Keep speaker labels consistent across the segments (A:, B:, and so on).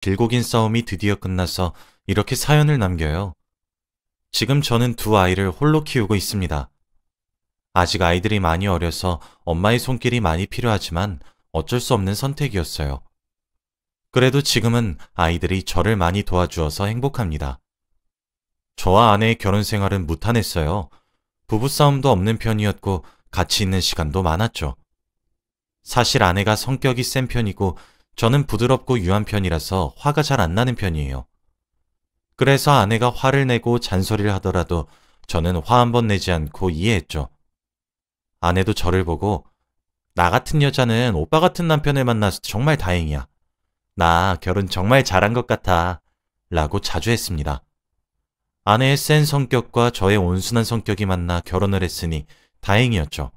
A: 길고 긴 싸움이 드디어 끝나서 이렇게 사연을 남겨요. 지금 저는 두 아이를 홀로 키우고 있습니다. 아직 아이들이 많이 어려서 엄마의 손길이 많이 필요하지만 어쩔 수 없는 선택이었어요. 그래도 지금은 아이들이 저를 많이 도와주어서 행복합니다. 저와 아내의 결혼 생활은 무탄했어요. 부부싸움도 없는 편이었고 같이 있는 시간도 많았죠. 사실 아내가 성격이 센 편이고 저는 부드럽고 유한 편이라서 화가 잘 안 나는 편이에요. 그래서 아내가 화를 내고 잔소리를 하더라도 저는 화 한 번 내지 않고 이해했죠. 아내도 저를 보고 나 같은 여자는 오빠 같은 남편을 만나서 정말 다행이야. 나 결혼 정말 잘한 것 같아. 라고 자주 했습니다. 아내의 센 성격과 저의 온순한 성격이 만나 결혼을 했으니 다행이었죠.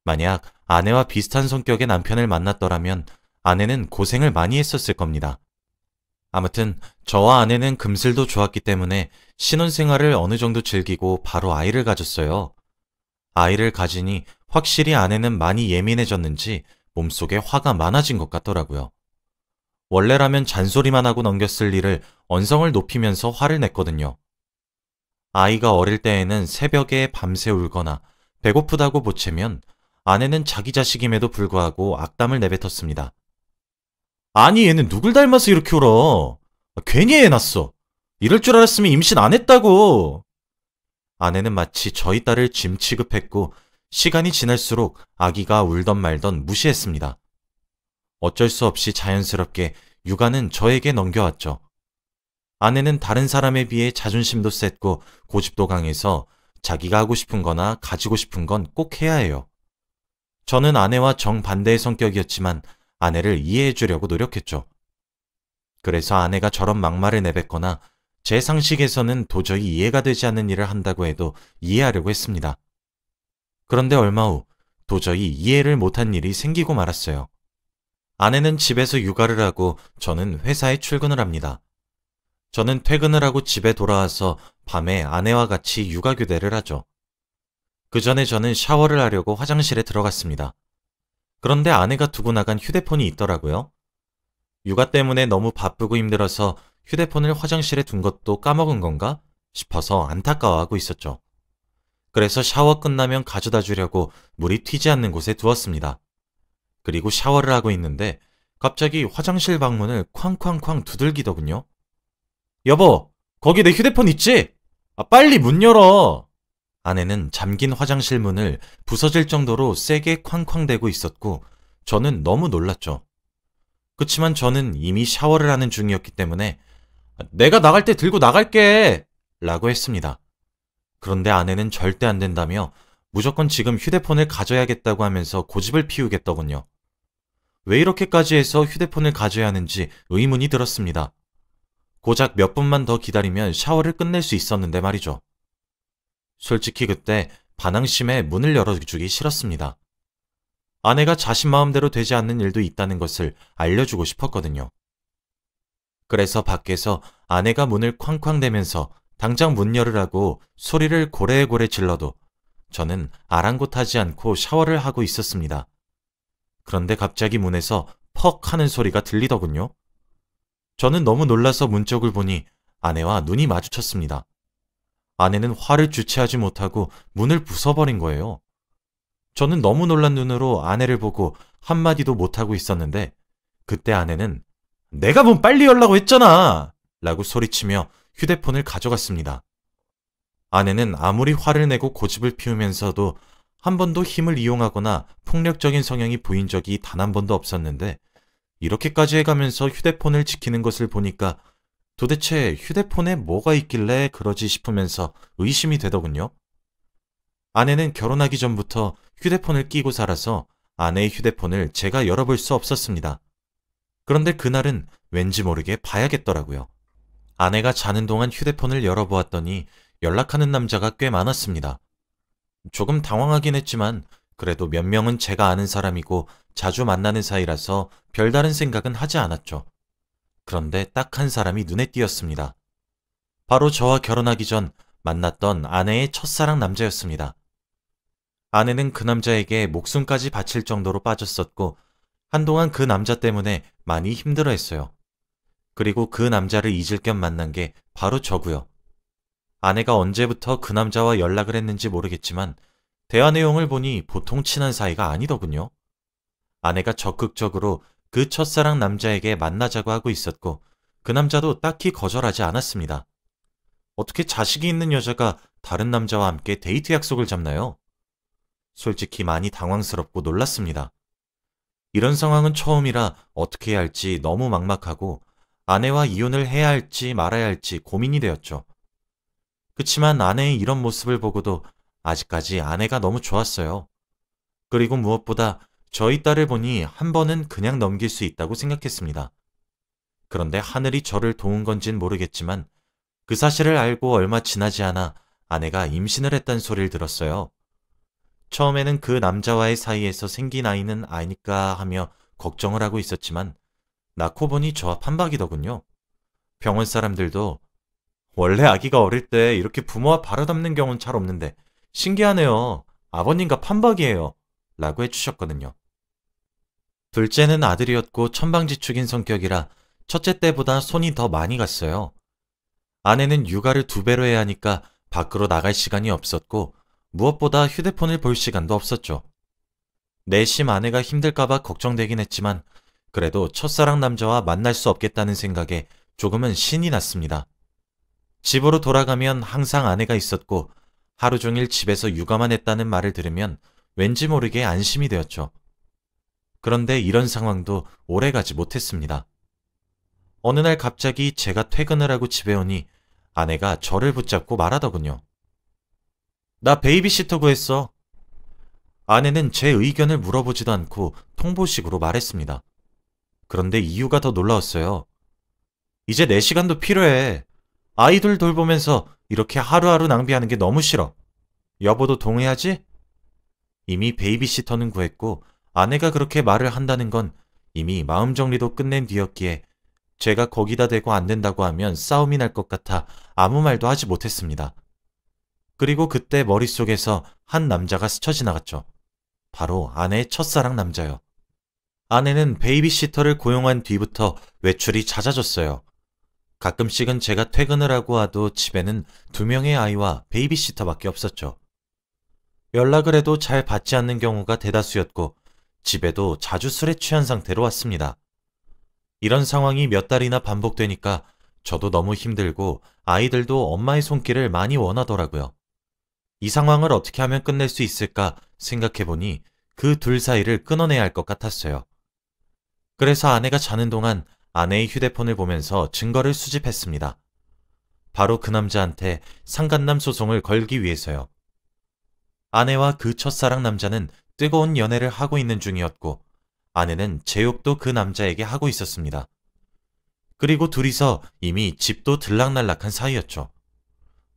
A: 만약 아내와 비슷한 성격의 남편을 만났더라면 아내는 고생을 많이 했었을 겁니다. 아무튼 저와 아내는 금슬도 좋았기 때문에 신혼생활을 어느 정도 즐기고 바로 아이를 가졌어요. 아이를 가지니 확실히 아내는 많이 예민해졌는지 몸속에 화가 많아진 것 같더라고요. 원래라면 잔소리만 하고 넘겼을 일을 언성을 높이면서 화를 냈거든요. 아이가 어릴 때에는 새벽에 밤새 울거나 배고프다고 보채면 아내는 자기 자식임에도 불구하고 악담을 내뱉었습니다. 아니 얘는 누굴 닮아서 이렇게 울어? 괜히 애 낳았어. 이럴 줄 알았으면 임신 안 했다고. 아내는 마치 저희 딸을 짐 취급했고 시간이 지날수록 아기가 울던 말던 무시했습니다. 어쩔 수 없이 자연스럽게 육아는 저에게 넘겨왔죠. 아내는 다른 사람에 비해 자존심도 셌고 고집도 강해서 자기가 하고 싶은 거나 가지고 싶은 건 꼭 해야 해요. 저는 아내와 정반대의 성격이었지만 아내를 이해해 주려고 노력했죠. 그래서 아내가 저런 막말을 내뱉거나 제 상식에서는 도저히 이해가 되지 않는 일을 한다고 해도 이해하려고 했습니다. 그런데 얼마 후 도저히 이해를 못한 일이 생기고 말았어요. 아내는 집에서 육아를 하고 저는 회사에 출근을 합니다. 저는 퇴근을 하고 집에 돌아와서 밤에 아내와 같이 육아 교대를 하죠. 그 전에 저는 샤워를 하려고 화장실에 들어갔습니다. 그런데 아내가 두고 나간 휴대폰이 있더라고요. 육아 때문에 너무 바쁘고 힘들어서 휴대폰을 화장실에 둔 것도 까먹은 건가 싶어서 안타까워하고 있었죠. 그래서 샤워 끝나면 가져다 주려고 물이 튀지 않는 곳에 두었습니다. 그리고 샤워를 하고 있는데 갑자기 화장실 방문을 쾅쾅쾅 두들기더군요. 여보, 거기 내 휴대폰 있지? 빨리 문 열어! 아내는 잠긴 화장실 문을 부서질 정도로 세게 쾅쾅대고 있었고 저는 너무 놀랐죠. 그치만 저는 이미 샤워를 하는 중이었기 때문에 내가 나갈 때 들고 나갈게! 라고 했습니다. 그런데 아내는 절대 안 된다며 무조건 지금 휴대폰을 가져야겠다고 하면서 고집을 피우겠더군요. 왜 이렇게까지 해서 휴대폰을 가져야 하는지 의문이 들었습니다. 고작 몇 분만 더 기다리면 샤워를 끝낼 수 있었는데 말이죠. 솔직히 그때 반항심에 문을 열어주기 싫었습니다. 아내가 자신 마음대로 되지 않는 일도 있다는 것을 알려주고 싶었거든요. 그래서 밖에서 아내가 문을 쾅쾅대면서 당장 문 열으라고 소리를 고래고래 질러도 저는 아랑곳하지 않고 샤워를 하고 있었습니다. 그런데 갑자기 문에서 퍽 하는 소리가 들리더군요. 저는 너무 놀라서 문 쪽을 보니 아내와 눈이 마주쳤습니다. 아내는 화를 주체하지 못하고 문을 부숴버린 거예요. 저는 너무 놀란 눈으로 아내를 보고 한마디도 못하고 있었는데 그때 아내는 내가 문 빨리 열라고 했잖아! 라고 소리치며 휴대폰을 가져갔습니다. 아내는 아무리 화를 내고 고집을 피우면서도 한 번도 힘을 이용하거나 폭력적인 성향이 보인 적이 단 한 번도 없었는데 이렇게까지 해가면서 휴대폰을 지키는 것을 보니까 도대체 휴대폰에 뭐가 있길래 그러지 싶으면서 의심이 되더군요. 아내는 결혼하기 전부터 휴대폰을 끼고 살아서 아내의 휴대폰을 제가 열어볼 수 없었습니다. 그런데 그날은 왠지 모르게 봐야겠더라고요. 아내가 자는 동안 휴대폰을 열어보았더니 연락하는 남자가 꽤 많았습니다. 조금 당황하긴 했지만 그래도 몇 명은 제가 아는 사람이고 자주 만나는 사이라서 별다른 생각은 하지 않았죠. 그런데 딱 한 사람이 눈에 띄었습니다. 바로 저와 결혼하기 전 만났던 아내의 첫사랑 남자였습니다. 아내는 그 남자에게 목숨까지 바칠 정도로 빠졌었고 한동안 그 남자 때문에 많이 힘들어했어요. 그리고 그 남자를 잊을 겸 만난 게 바로 저고요. 아내가 언제부터 그 남자와 연락을 했는지 모르겠지만 대화 내용을 보니 보통 친한 사이가 아니더군요. 아내가 적극적으로 그 첫사랑 남자에게 만나자고 하고 있었고 그 남자도 딱히 거절하지 않았습니다. 어떻게 자식이 있는 여자가 다른 남자와 함께 데이트 약속을 잡나요? 솔직히 많이 당황스럽고 놀랐습니다. 이런 상황은 처음이라 어떻게 해야 할지 너무 막막하고 아내와 이혼을 해야 할지 말아야 할지 고민이 되었죠. 그치만 아내의 이런 모습을 보고도 아직까지 아내가 너무 좋았어요. 그리고 무엇보다 저희 딸을 보니 한 번은 그냥 넘길 수 있다고 생각했습니다. 그런데 하늘이 저를 도운 건진 모르겠지만 그 사실을 알고 얼마 지나지 않아 아내가 임신을 했다는 소리를 들었어요. 처음에는 그 남자와의 사이에서 생긴 아이는 아닐까 하며 걱정을 하고 있었지만 낳고 보니 저와 판박이더군요. 병원 사람들도 원래 아기가 어릴 때 이렇게 부모와 바로 닮는 경우는 잘 없는데 신기하네요. 아버님과 판박이에요. 라고 해주셨거든요. 둘째는 아들이었고 천방지축인 성격이라 첫째 때보다 손이 더 많이 갔어요. 아내는 육아를 2배로 해야 하니까 밖으로 나갈 시간이 없었고 무엇보다 휴대폰을 볼 시간도 없었죠. 내심 아내가 힘들까봐 걱정되긴 했지만 그래도 첫사랑 남자와 만날 수 없겠다는 생각에 조금은 신이 났습니다. 집으로 돌아가면 항상 아내가 있었고 하루 종일 집에서 육아만 했다는 말을 들으면 왠지 모르게 안심이 되었죠. 그런데 이런 상황도 오래가지 못했습니다. 어느 날 갑자기 제가 퇴근을 하고 집에 오니 아내가 저를 붙잡고 말하더군요. 나 베이비시터 구했어. 아내는 제 의견을 물어보지도 않고 통보식으로 말했습니다. 그런데 이유가 더 놀라웠어요. 이제 내 시간도 필요해. 아이들 돌보면서 이렇게 하루하루 낭비하는 게 너무 싫어. 여보도 동의하지? 이미 베이비시터는 구했고 아내가 그렇게 말을 한다는 건 이미 마음 정리도 끝낸 뒤였기에 제가 거기다 대고 안 된다고 하면 싸움이 날 것 같아 아무 말도 하지 못했습니다. 그리고 그때 머릿속에서 한 남자가 스쳐 지나갔죠. 바로 아내의 첫사랑 남자요. 아내는 베이비시터를 고용한 뒤부터 외출이 잦아졌어요. 가끔씩은 제가 퇴근을 하고 와도 집에는 2명의 아이와 베이비시터밖에 없었죠. 연락을 해도 잘 받지 않는 경우가 대다수였고 집에도 자주 술에 취한 상태로 왔습니다. 이런 상황이 몇 달이나 반복되니까 저도 너무 힘들고 아이들도 엄마의 손길을 많이 원하더라고요. 이 상황을 어떻게 하면 끝낼 수 있을까 생각해보니 그 둘 사이를 끊어내야 할 것 같았어요. 그래서 아내가 자는 동안 아내의 휴대폰을 보면서 증거를 수집했습니다. 바로 그 남자한테 상간남 소송을 걸기 위해서요. 아내와 그 첫사랑 남자는 뜨거운 연애를 하고 있는 중이었고 아내는 제 욕도 그 남자에게 하고 있었습니다. 그리고 둘이서 이미 집도 들락날락한 사이였죠.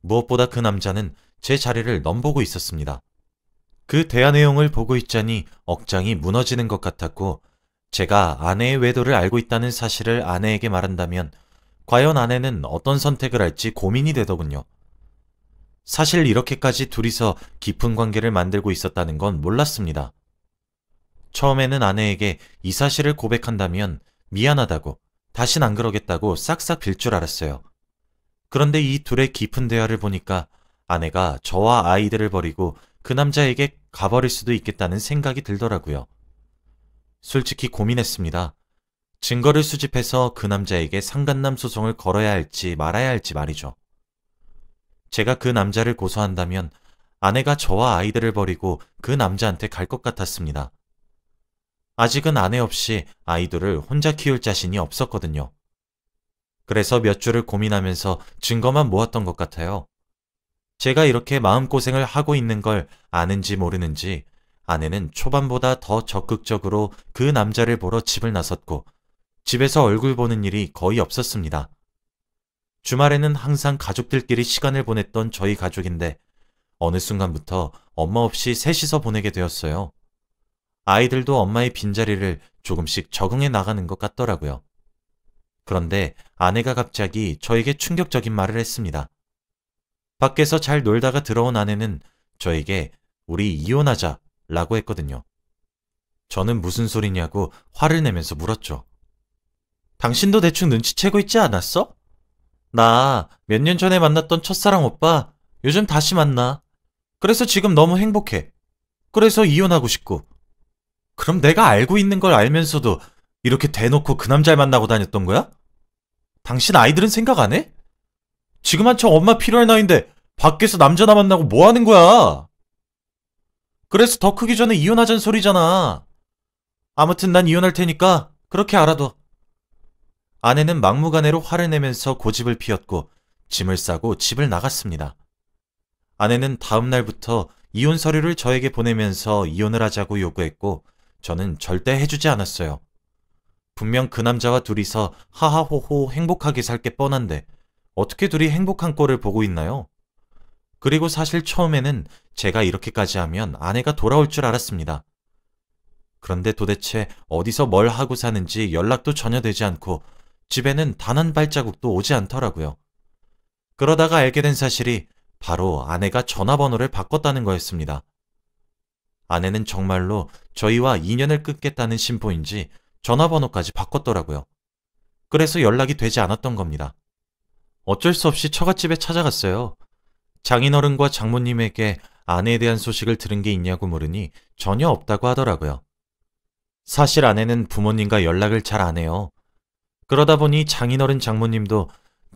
A: 무엇보다 그 남자는 제 자리를 넘보고 있었습니다. 그 대화 내용을 보고 있자니 억장이 무너지는 것 같았고 제가 아내의 외도를 알고 있다는 사실을 아내에게 말한다면 과연 아내는 어떤 선택을 할지 고민이 되더군요. 사실 이렇게까지 둘이서 깊은 관계를 만들고 있었다는 건 몰랐습니다. 처음에는 아내에게 이 사실을 고백한다면 미안하다고 다신 안 그러겠다고 싹싹 빌 줄 알았어요. 그런데 이 둘의 깊은 대화를 보니까 아내가 저와 아이들을 버리고 그 남자에게 가버릴 수도 있겠다는 생각이 들더라고요. 솔직히 고민했습니다. 증거를 수집해서 그 남자에게 상간남 소송을 걸어야 할지 말아야 할지 말이죠. 제가 그 남자를 고소한다면 아내가 저와 아이들을 버리고 그 남자한테 갈 것 같았습니다. 아직은 아내 없이 아이들을 혼자 키울 자신이 없었거든요. 그래서 몇 주를 고민하면서 증거만 모았던 것 같아요. 제가 이렇게 마음고생을 하고 있는 걸 아는지 모르는지 아내는 초반보다 더 적극적으로 그 남자를 보러 집을 나섰고 집에서 얼굴 보는 일이 거의 없었습니다. 주말에는 항상 가족들끼리 시간을 보냈던 저희 가족인데 어느 순간부터 엄마 없이 셋이서 보내게 되었어요. 아이들도 엄마의 빈자리를 조금씩 적응해 나가는 것 같더라고요. 그런데 아내가 갑자기 저에게 충격적인 말을 했습니다. 밖에서 잘 놀다가 들어온 아내는 저에게 우리 이혼하자 라고 했거든요. 저는 무슨 소리냐고 화를 내면서 물었죠. 당신도 대충 눈치채고 있지 않았어? 나 몇 년 전에 만났던 첫사랑 오빠 요즘 다시 만나. 그래서 지금 너무 행복해. 그래서 이혼하고 싶고. 그럼 내가 알고 있는 걸 알면서도 이렇게 대놓고 그 남자를 만나고 다녔던 거야? 당신 아이들은 생각 안 해? 지금 한창 엄마 필요할 나이인데 밖에서 남자나 만나고 뭐 하는 거야? 그래서 더 크기 전에 이혼하자는 소리잖아. 아무튼 난 이혼할 테니까 그렇게 알아둬. 아내는 막무가내로 화를 내면서 고집을 피웠고 짐을 싸고 집을 나갔습니다. 아내는 다음 날부터 이혼 서류를 저에게 보내면서 이혼을 하자고 요구했고 저는 절대 해주지 않았어요. 분명 그 남자와 둘이서 하하호호 행복하게 살 게 뻔한데 어떻게 둘이 행복한 꼴을 보고 있나요? 그리고 사실 처음에는 제가 이렇게까지 하면 아내가 돌아올 줄 알았습니다. 그런데 도대체 어디서 뭘 하고 사는지 연락도 전혀 되지 않고 집에는 단 한 발자국도 오지 않더라고요. 그러다가 알게 된 사실이 바로 아내가 전화번호를 바꿨다는 거였습니다. 아내는 정말로 저희와 인연을 끊겠다는 심보인지 전화번호까지 바꿨더라고요. 그래서 연락이 되지 않았던 겁니다. 어쩔 수 없이 처갓집에 찾아갔어요. 장인어른과 장모님에게 아내에 대한 소식을 들은 게 있냐고 물으니 전혀 없다고 하더라고요. 사실 아내는 부모님과 연락을 잘 안 해요. 그러다 보니 장인어른 장모님도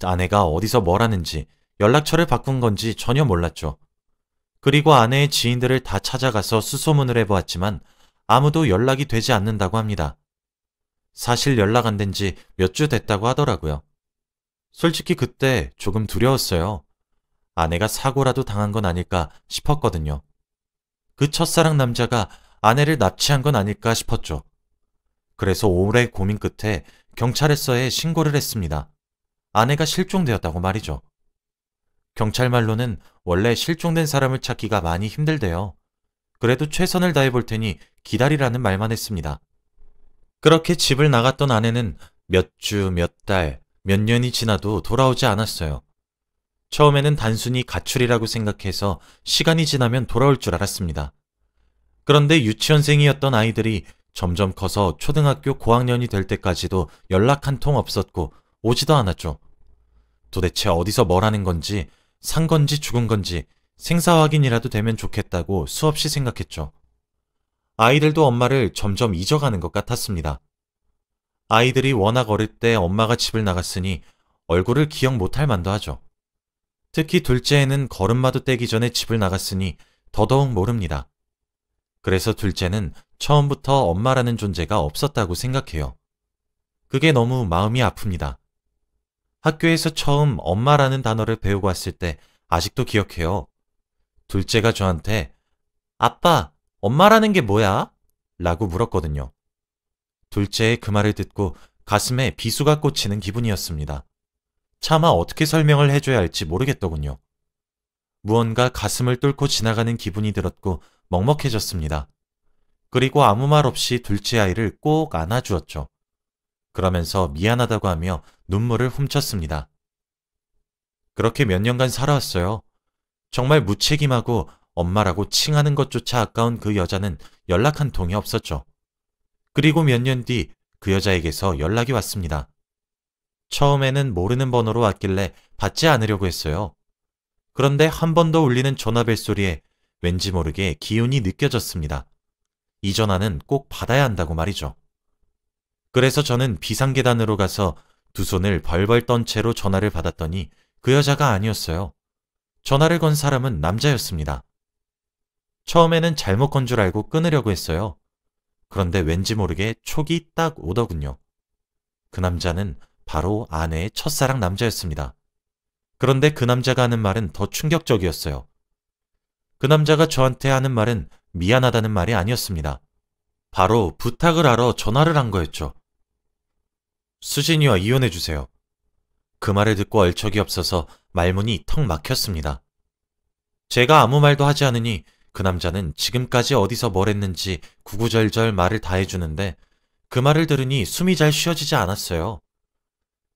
A: 아내가 어디서 뭘 하는지 연락처를 바꾼 건지 전혀 몰랐죠. 그리고 아내의 지인들을 다 찾아가서 수소문을 해보았지만 아무도 연락이 되지 않는다고 합니다. 사실 연락 안 된 지 몇 주 됐다고 하더라고요. 솔직히 그때 조금 두려웠어요. 아내가 사고라도 당한 건 아닐까 싶었거든요. 그 첫사랑 남자가 아내를 납치한 건 아닐까 싶었죠. 그래서 오래 고민 끝에 경찰서에 신고를 했습니다. 아내가 실종되었다고 말이죠. 경찰 말로는 원래 실종된 사람을 찾기가 많이 힘들대요. 그래도 최선을 다해 볼 테니 기다리라는 말만 했습니다. 그렇게 집을 나갔던 아내는 몇 주, 몇 달, 몇 년이 지나도 돌아오지 않았어요. 처음에는 단순히 가출이라고 생각해서 시간이 지나면 돌아올 줄 알았습니다. 그런데 유치원생이었던 아이들이 점점 커서 초등학교 고학년이 될 때까지도 연락 한 통 없었고 오지도 않았죠. 도대체 어디서 뭘 하는 건지, 산 건지 죽은 건지 생사 확인이라도 되면 좋겠다고 수없이 생각했죠. 아이들도 엄마를 점점 잊어가는 것 같았습니다. 아이들이 워낙 어릴 때 엄마가 집을 나갔으니 얼굴을 기억 못할 만도 하죠. 특히 둘째는 걸음마도 떼기 전에 집을 나갔으니 더더욱 모릅니다. 그래서 둘째는 처음부터 엄마라는 존재가 없었다고 생각해요. 그게 너무 마음이 아픕니다. 학교에서 처음 엄마라는 단어를 배우고 왔을 때 아직도 기억해요. 둘째가 저한테 아빠, 엄마라는 게 뭐야? 라고 물었거든요. 둘째의 그 말을 듣고 가슴에 비수가 꽂히는 기분이었습니다. 차마 어떻게 설명을 해줘야 할지 모르겠더군요. 무언가 가슴을 뚫고 지나가는 기분이 들었고 먹먹해졌습니다. 그리고 아무 말 없이 둘째 아이를 꼭 안아주었죠. 그러면서 미안하다고 하며 눈물을 훔쳤습니다. 그렇게 몇 년간 살아왔어요. 정말 무책임하고 엄마라고 칭하는 것조차 아까운 그 여자는 연락 한 통이 없었죠. 그리고 몇 년 뒤 그 여자에게서 연락이 왔습니다. 처음에는 모르는 번호로 왔길래 받지 않으려고 했어요. 그런데 한 번 더 울리는 전화벨 소리에 왠지 모르게 기운이 느껴졌습니다. 이 전화는 꼭 받아야 한다고 말이죠. 그래서 저는 비상계단으로 가서 두 손을 벌벌 떤 채로 전화를 받았더니 그 여자가 아니었어요. 전화를 건 사람은 남자였습니다. 처음에는 잘못 건 줄 알고 끊으려고 했어요. 그런데 왠지 모르게 촉이 딱 오더군요. 그 남자는 바로 아내의 첫사랑 남자였습니다. 그런데 그 남자가 하는 말은 더 충격적이었어요. 그 남자가 저한테 하는 말은 미안하다는 말이 아니었습니다. 바로 부탁을 하러 전화를 한 거였죠. 수진이와 이혼해주세요. 그 말을 듣고 얼척이 없어서 말문이 턱 막혔습니다. 제가 아무 말도 하지 않으니 그 남자는 지금까지 어디서 뭘 했는지 구구절절 말을 다 해주는데 그 말을 들으니 숨이 잘 쉬어지지 않았어요.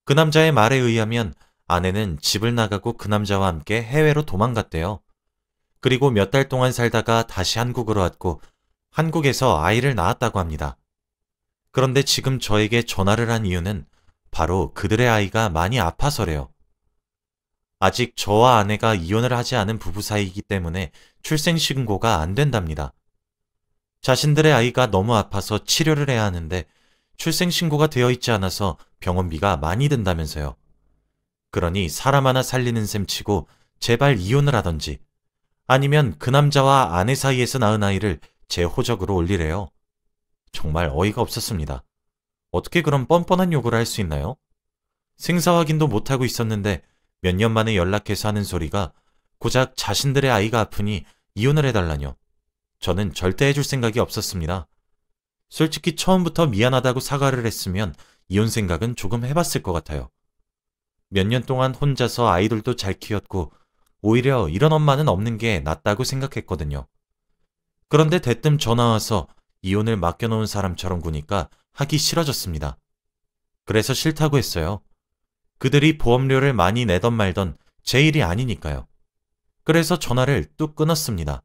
A: 그 남자의 말에 의하면 아내는 집을 나가고 그 남자와 함께 해외로 도망갔대요. 그리고 몇 달 동안 살다가 다시 한국으로 왔고 한국에서 아이를 낳았다고 합니다. 그런데 지금 저에게 전화를 한 이유는 바로 그들의 아이가 많이 아파서래요. 아직 저와 아내가 이혼을 하지 않은 부부 사이이기 때문에 출생신고가 안 된답니다. 자신들의 아이가 너무 아파서 치료를 해야 하는데 출생신고가 되어 있지 않아서 병원비가 많이 든다면서요. 그러니 사람 하나 살리는 셈 치고 제발 이혼을 하던지 아니면 그 남자와 아내 사이에서 낳은 아이를 제 호적으로 올리래요. 정말 어이가 없었습니다. 어떻게 그런 뻔뻔한 요구를 할 수 있나요? 생사 확인도 못하고 있었는데 몇 년 만에 연락해서 하는 소리가 고작 자신들의 아이가 아프니 이혼을 해달라뇨. 저는 절대 해줄 생각이 없었습니다. 솔직히 처음부터 미안하다고 사과를 했으면 이혼 생각은 조금 해봤을 것 같아요. 몇 년 동안 혼자서 아이들도 잘 키웠고 오히려 이런 엄마는 없는 게 낫다고 생각했거든요. 그런데 대뜸 전화 와서 이혼을 맡겨놓은 사람처럼 구니까 하기 싫어졌습니다. 그래서 싫다고 했어요. 그들이 보험료를 많이 내던 말던 제 일이 아니니까요. 그래서 전화를 뚝 끊었습니다.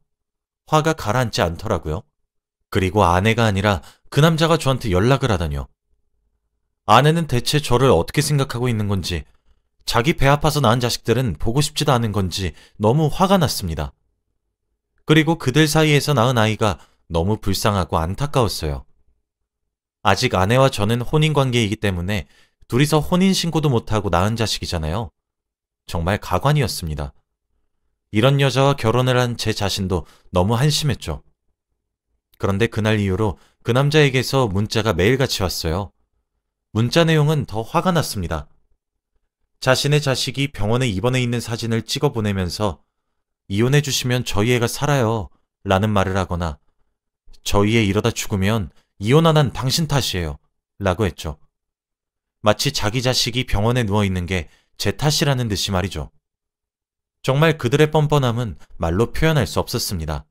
A: 화가 가라앉지 않더라고요. 그리고 아내가 아니라 그 남자가 저한테 연락을 하다뇨. 아내는 대체 저를 어떻게 생각하고 있는 건지, 자기 배 아파서 낳은 자식들은 보고 싶지도 않은 건지 너무 화가 났습니다. 그리고 그들 사이에서 낳은 아이가 너무 불쌍하고 안타까웠어요. 아직 아내와 저는 혼인관계이기 때문에 둘이서 혼인신고도 못하고 낳은 자식이잖아요. 정말 가관이었습니다. 이런 여자와 결혼을 한 제 자신도 너무 한심했죠. 그런데 그날 이후로 그 남자에게서 문자가 매일같이 왔어요. 문자 내용은 더 화가 났습니다. 자신의 자식이 병원에 입원해 있는 사진을 찍어 보내면서 이혼해 주시면 저희 애가 살아요 라는 말을 하거나 저희 애 이러다 죽으면 이혼 안 한 당신 탓이에요 라고 했죠. 마치 자기 자식이 병원에 누워있는 게 제 탓이라는 듯이 말이죠. 정말 그들의 뻔뻔함은 말로 표현할 수 없었습니다.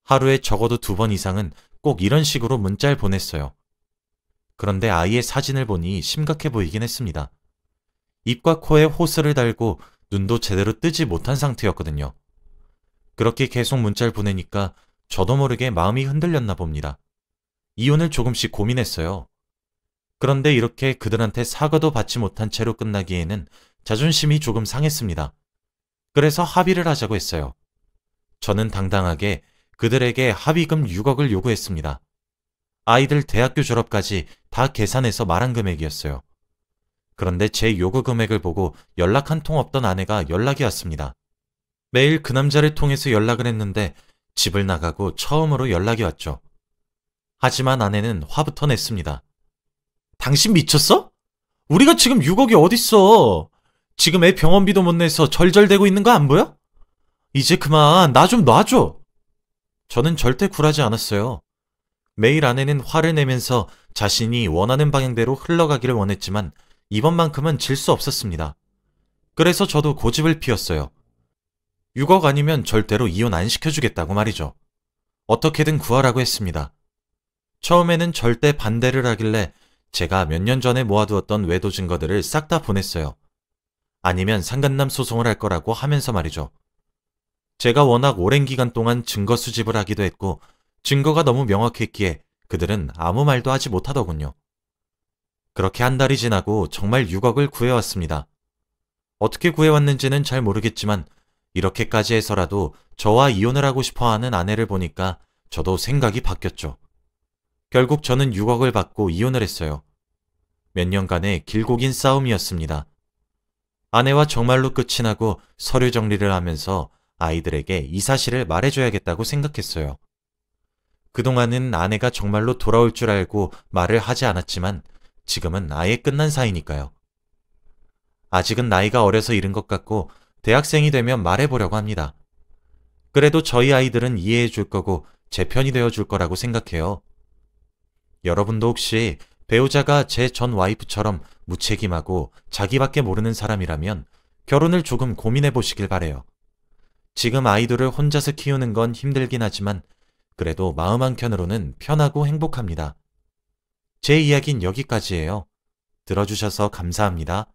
A: 하루에 적어도 2번 이상은 꼭 이런 식으로 문자를 보냈어요. 그런데 아이의 사진을 보니 심각해 보이긴 했습니다. 입과 코에 호스를 달고 눈도 제대로 뜨지 못한 상태였거든요. 그렇게 계속 문자를 보내니까 저도 모르게 마음이 흔들렸나 봅니다. 이혼을 조금씩 고민했어요. 그런데 이렇게 그들한테 사과도 받지 못한 채로 끝나기에는 자존심이 조금 상했습니다. 그래서 합의를 하자고 했어요. 저는 당당하게 그들에게 합의금 6억을 요구했습니다. 아이들 대학교 졸업까지 다 계산해서 말한 금액이었어요. 그런데 제 요구 금액을 보고 연락 한 통 없던 아내가 연락이 왔습니다. 매일 그 남자를 통해서 연락을 했는데 집을 나가고 처음으로 연락이 왔죠. 하지만 아내는 화부터 냈습니다. 당신 미쳤어? 우리가 지금 6억이 어딨어? 지금 애 병원비도 못 내서 절절대고 있는 거 안 보여? 이제 그만 나 좀 놔줘. 저는 절대 굴하지 않았어요. 매일 아내는 화를 내면서 자신이 원하는 방향대로 흘러가기를 원했지만 이번만큼은 질 수 없었습니다. 그래서 저도 고집을 피웠어요. 6억 아니면 절대로 이혼 안 시켜주겠다고 말이죠. 어떻게든 구하라고 했습니다. 처음에는 절대 반대를 하길래 제가 몇 년 전에 모아두었던 외도 증거들을 싹 다 보냈어요. 아니면 상간남 소송을 할 거라고 하면서 말이죠. 제가 워낙 오랜 기간 동안 증거 수집을 하기도 했고 증거가 너무 명확했기에 그들은 아무 말도 하지 못하더군요. 그렇게 한 달이 지나고 정말 6억을 구해왔습니다. 어떻게 구해왔는지는 잘 모르겠지만 이렇게까지 해서라도 저와 이혼을 하고 싶어하는 아내를 보니까 저도 생각이 바뀌었죠. 결국 저는 6억을 받고 이혼을 했어요. 몇 년간의 길고 긴 싸움이었습니다. 아내와 정말로 끝이 나고 서류 정리를 하면서 아이들에게 이 사실을 말해줘야겠다고 생각했어요. 그동안은 아내가 정말로 돌아올 줄 알고 말을 하지 않았지만 지금은 아예 끝난 사이니까요. 아직은 나이가 어려서 이른 것 같고 대학생이 되면 말해보려고 합니다. 그래도 저희 아이들은 이해해 줄 거고 제 편이 되어 줄 거라고 생각해요. 여러분도 혹시 배우자가 제 전 와이프처럼 무책임하고 자기밖에 모르는 사람이라면 결혼을 조금 고민해 보시길 바래요. 지금 아이들을 혼자서 키우는 건 힘들긴 하지만 그래도 마음 한켠으로는 편하고 행복합니다. 제 이야기는 여기까지예요. 들어주셔서 감사합니다.